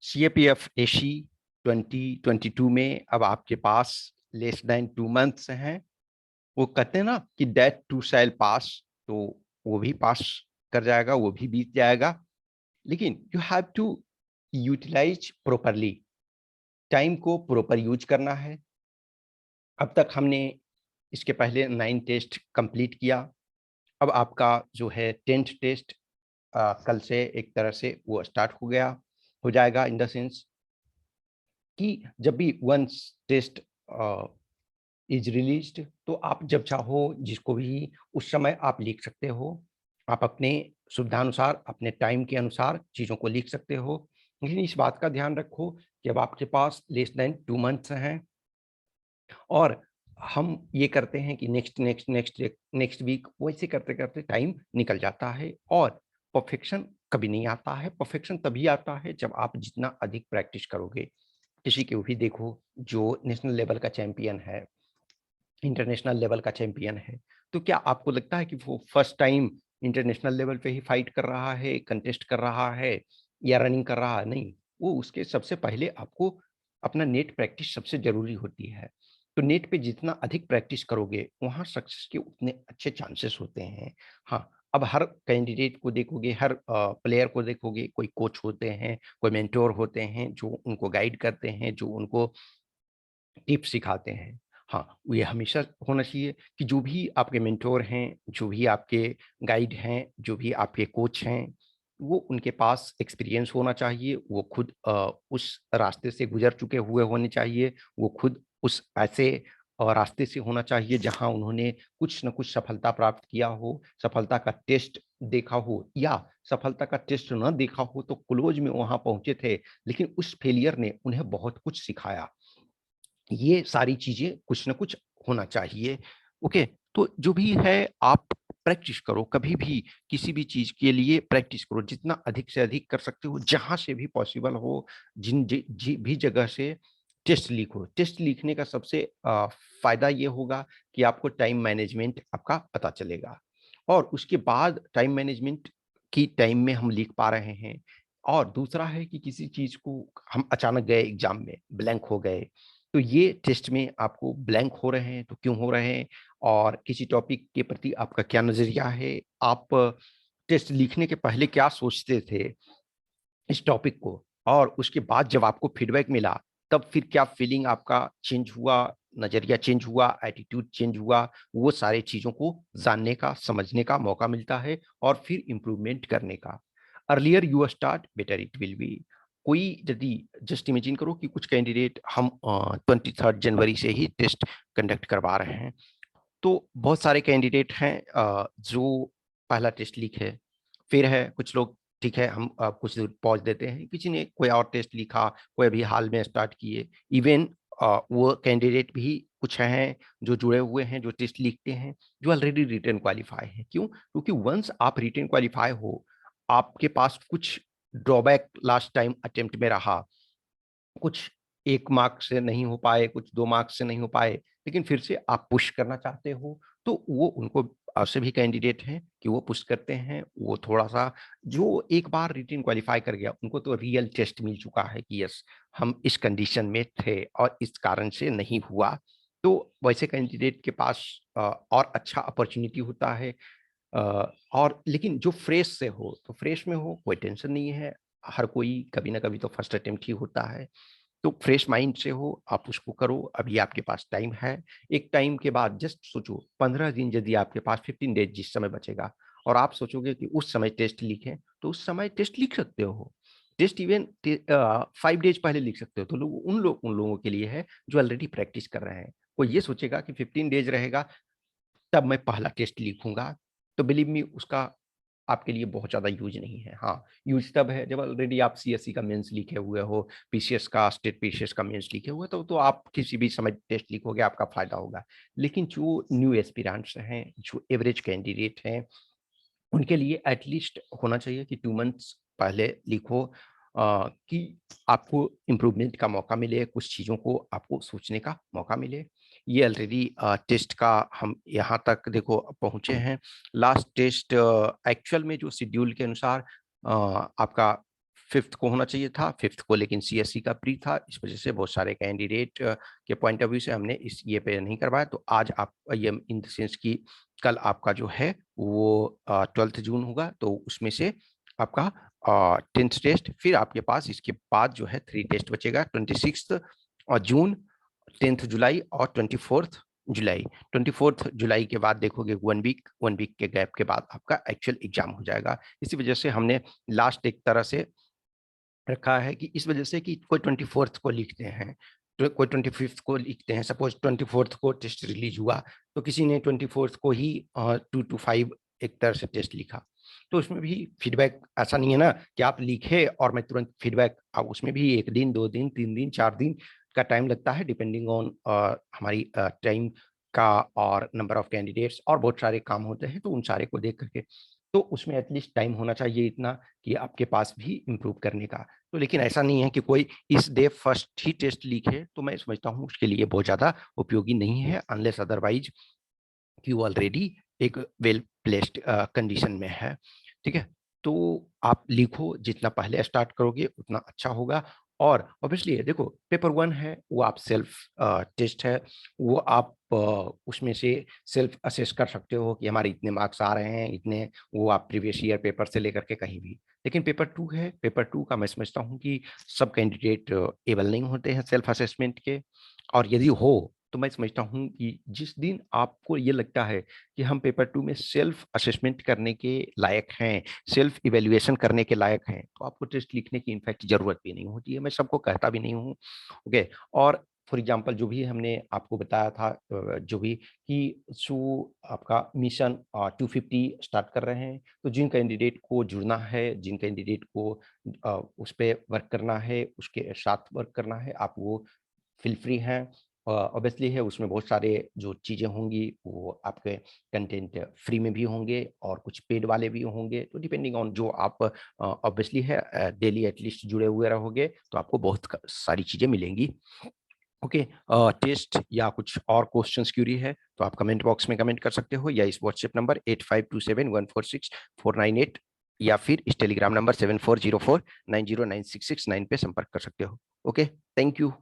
CAPF एशी 2022 में अब आपके पास लेस देन 2 मंथ्स हैं। वो कहते हैं ना कि दैट टू शैल पास, तो वो भी पास कर जाएगा, वो भी बीत जाएगा। लेकिन you have to utilise properly, time को प्रॉपर यूज करना है। अब तक हमने इसके पहले 9 टेस्ट कंप्लीट किया। अब आपका जो है 10th टेस्ट कल से एक तरह से वो स्टार्ट हो जाएगा इन द सेंस कि जब भी वंस टेस्ट इज रिलीज्ड, तो आप जब चाहो जिसको भी उस समय आप लिख सकते हो। आप अपने सुविधानुसार, अपने टाइम के अनुसार चीज़ों को लिख सकते हो। लेकिन इस बात का ध्यान रखो कि अब आपके पास लेस देन 2 मंथ्स हैं और हम ये करते हैं कि नेक्स्ट वीक, वैसे करते करते टाइम निकल जाता है और परफेक्शन कभी नहीं आता है। परफेक्शन तभी आता है जब आप जितना अधिक प्रैक्टिस करोगे। किसी को भी देखो जो नेशनल लेवल का चैंपियन है, इंटरनेशनल लेवल का चैंपियन है, तो क्या आपको लगता है कि वो फर्स्ट टाइम इंटरनेशनल लेवल पे ही फाइट कर रहा है, कंटेस्ट कर रहा है या रनिंग कर रहा है? नहीं, वो उसके सबसे पहले आपको अपना नेट प्रैक्टिस सबसे जरूरी होती है। तो नेट पे जितना अधिक प्रैक्टिस करोगे, वहाँ सक्सेस के उतने अच्छे चांसेस होते हैं। हाँ, अब हर कैंडिडेट को देखोगे, हर प्लेयर को देखोगे, कोई कोच होते हैं, कोई मेंटोर होते हैं जो उनको गाइड करते हैं, जो उनको टिप्स सिखाते हैं। हाँ, ये हमेशा होना चाहिए कि जो भी आपके मेंटोर हैं, जो भी आपके गाइड हैं, जो भी आपके कोच हैं, वो उनके पास एक्सपीरियंस होना चाहिए। वो खुद उस रास्ते से गुजर चुके हुए होने चाहिए। वो खुद उस ऐसे रास्ते से होना चाहिए जहाँ उन्होंने कुछ न कुछ सफलता प्राप्त किया हो, सफलता का टेस्ट देखा हो, या सफलता का टेस्ट न देखा हो तो क्लोज में वहाँ पहुँचे थे, लेकिन उस फेलियर ने उन्हें बहुत कुछ सिखाया। ये सारी चीजें कुछ ना कुछ होना चाहिए। ओके, तो जो भी है आप प्रैक्टिस करो, कभी भी किसी भी चीज के लिए प्रैक्टिस करो, जितना अधिक से अधिक कर सकते हो, जहां से भी पॉसिबल हो। भी जगह से टेस्ट लिखो। टेस्ट लिखने का सबसे फायदा ये होगा कि आपको टाइम मैनेजमेंट आपका पता चलेगा और उसके बाद टाइम मैनेजमेंट की टाइम में हम लिख पा रहे हैं। और दूसरा है कि किसी चीज को हम अचानक गए एग्जाम में ब्लैंक हो गए, तो ये टेस्ट में आपको ब्लैंक हो रहे हैं तो क्यों हो रहे हैं, और किसी टॉपिक के प्रति आपका क्या नजरिया है, आप टेस्ट लिखने के पहले क्या सोचते थे इस टॉपिक को, और उसके बाद जब आपको फीडबैक मिला तब फिर क्या फीलिंग आपका चेंज हुआ, नजरिया चेंज हुआ, एटीट्यूड चेंज हुआ। वो सारे चीजों को जानने का, समझने का मौका मिलता है और फिर इंप्रूवमेंट करने का। Earlier you start better it will be. कोई यदि जस्ट इमेजिन करो कि कुछ कैंडिडेट हम 23 जनवरी से ही टेस्ट कंडक्ट करवा रहे हैं, तो बहुत सारे कैंडिडेट हैं जो पहला टेस्ट लीक है, फिर है कुछ लोग, ठीक है हम कुछ दूर पहुंच देते हैं, किसी ने कोई और टेस्ट लिखा, कोई अभी हाल में स्टार्ट किए। इवन वो कैंडिडेट भी कुछ हैं जो जुड़े हुए हैं, जो टेस्ट लिखते हैं, जो ऑलरेडी रिटर्न क्वालिफाई हैं। क्यों? क्योंकि वंस आप रिटर्न क्वालिफाई हो, आपके पास कुछ ड्रॉबैक लास्ट टाइम अटेम्प्ट में रहा, कुछ 1 मार्क से नहीं हो पाए, कुछ 2 मार्क्स से नहीं हो पाए, लेकिन फिर से आप पुश करना चाहते हो, तो वो उनको ऐसे भी कैंडिडेट हैं कि वो पुश करते हैं। वो थोड़ा सा जो एक बार रिटन क्वालिफाई कर गया, उनको तो रियल टेस्ट मिल चुका है कि यस हम इस कंडीशन में थे और इस कारण से नहीं हुआ। तो वैसे कैंडिडेट के पास और अच्छा अपॉर्चुनिटी होता है। और लेकिन जो फ्रेश से हो, तो फ्रेश में हो कोई टेंशन नहीं है। हर कोई कभी ना कभी तो फर्स्ट अटेम्प्ट ही होता है। तो फ्रेश माइंड से हो, आप उसको करो। अभी आपके पास टाइम है। एक टाइम के बाद जस्ट सोचो, 15 दिन यदि आपके पास, 15 डेज जिस समय बचेगा, और आप सोचोगे कि उस समय टेस्ट लिखें, तो उस समय टेस्ट लिख सकते हो। टेस्ट इवन 5 डेज पहले लिख सकते हो। तो उन लोगों के लिए है जो ऑलरेडी प्रैक्टिस कर रहे हैं। कोई ये सोचेगा कि 15 डेज रहेगा तब मैं पहला टेस्ट लिखूंगा, तो बिलीव मी उसका आपके लिए बहुत ज़्यादा यूज नहीं है। हाँ, यूज तब है जब ऑलरेडी आप सीएससी का मेंस लिखे हुए हो, पीसीएस का, स्टेट पीसीएस का मेंस लिखे हुए, तो आप किसी भी समय टेस्ट लिखोगे, आपका फायदा होगा। लेकिन जो न्यू एस्पिरेंट्स हैं, जो एवरेज कैंडिडेट हैं, उनके लिए एटलीस्ट होना चाहिए कि 2 मंथ्स पहले लिखो, कि आपको इम्प्रूवमेंट का मौका मिले, कुछ चीज़ों को आपको सोचने का मौका मिले। ये ऑलरेडी टेस्ट का हम यहाँ तक देखो पहुँचे हैं। लास्ट टेस्ट एक्चुअल में जो शेड्यूल के अनुसार आपका 5th को होना चाहिए था 5th को, लेकिन CSE का प्री था, इस वजह से बहुत सारे कैंडिडेट के पॉइंट ऑफ व्यू से हमने इस ये पे नहीं करवाया। तो आज आप ये इन द सेंस की कल आपका जो है वो 12 जून होगा, तो उसमें से आपका 10th टेस्ट, फिर आपके पास इसके बाद जो है 3 टेस्ट बचेगा, 26 जून, 10th जुलाई और 24 जुलाई। 24 जुलाई के बाद देखोगे 1 वीक के गैप के बाद आपका एक्चुअल एग्जाम हो जाएगा। इसी वजह से हमने लास्ट एक तरह से रखा है कि इस वजह से कि कोई 24th को लिखते हैं, तो कोई 25th को लिखते हैं, सपोज 24th को टेस्ट रिलीज हुआ तो किसी ने 24th को ही 2 to 5 एक तरह से टेस्ट लिखा, तो उसमें भी फीडबैक ऐसा नहीं है ना कि आप लिखे और मैं तुरंत फीडबैक, अब उसमें भी 1 दिन 2 दिन 3 दिन 4 दिन का टाइम लगता है, डिपेंडिंग ऑन हमारी टाइम का और नंबर ऑफ कैंडिडेट्स और बहुत सारे काम होते हैं, तो उन सारे को देख करके तो उसमें एटलीस्ट टाइम होना चाहिए इतना कि आपके पास भी इम्प्रूव करने का। तो लेकिन ऐसा नहीं है कि कोई इस डे फर्स्ट ही टेस्ट लिखे, तो मैं समझता हूँ उसके लिए बहुत ज़्यादा उपयोगी नहीं है, अनलेस अदरवाइज यू ऑलरेडी एक वेल प्लेस्ड कंडीशन में है। ठीक है, तो आप लिखो, जितना पहले स्टार्ट करोगे उतना अच्छा होगा। और ऑब्वियसली देखो पेपर 1 है वो आप सेल्फ टेस्ट है, वो आप उसमें से सेल्फ असेस कर सकते हो कि हमारे इतने मार्क्स आ रहे हैं इतने, वो आप प्रीवियस ईयर पेपर से लेकर के कहीं भी। लेकिन पेपर 2 है, पेपर 2 का मैं समझता हूँ कि सब कैंडिडेट एबल नहीं होते हैं सेल्फ असेसमेंट के, और यदि हो तो मैं समझता हूँ कि जिस दिन आपको ये लगता है कि हम पेपर 2 में सेल्फ असेसमेंट करने के लायक हैं, सेल्फ इवेल्युएशन करने के लायक हैं, तो आपको टेस्ट लिखने की इनफैक्ट जरूरत भी नहीं होती है, मैं सबको कहता भी नहीं हूँ। ओके, और फॉर एग्जांपल जो भी हमने आपको बताया था जो भी कि सो आपका मिशन 250 स्टार्ट कर रहे हैं, तो जिन कैंडिडेट को जुड़ना है, जिन कैंडिडेट को उस पर वर्क करना है, उसके साथ वर्क करना है, आप वो फील फ्री हैं। ऑब्वियसली है उसमें बहुत सारे जो चीज़ें होंगी वो आपके कंटेंट फ्री में भी होंगे और कुछ पेड वाले भी होंगे, तो डिपेंडिंग ऑन जो आप ऑब्वियसली है डेली एटलीस्ट जुड़े हुए रहोगे तो आपको बहुत सारी चीज़ें मिलेंगी। ओके, टेस्ट या कुछ और क्वेश्चंस क्यूरी है तो आप कमेंट बॉक्स में कमेंट कर सकते हो, या इस व्हाट्सएप नंबर 8527146498 या फिर इस टेलीग्राम नंबर 7404909669 पे संपर्क कर सकते हो। Okay, thank you.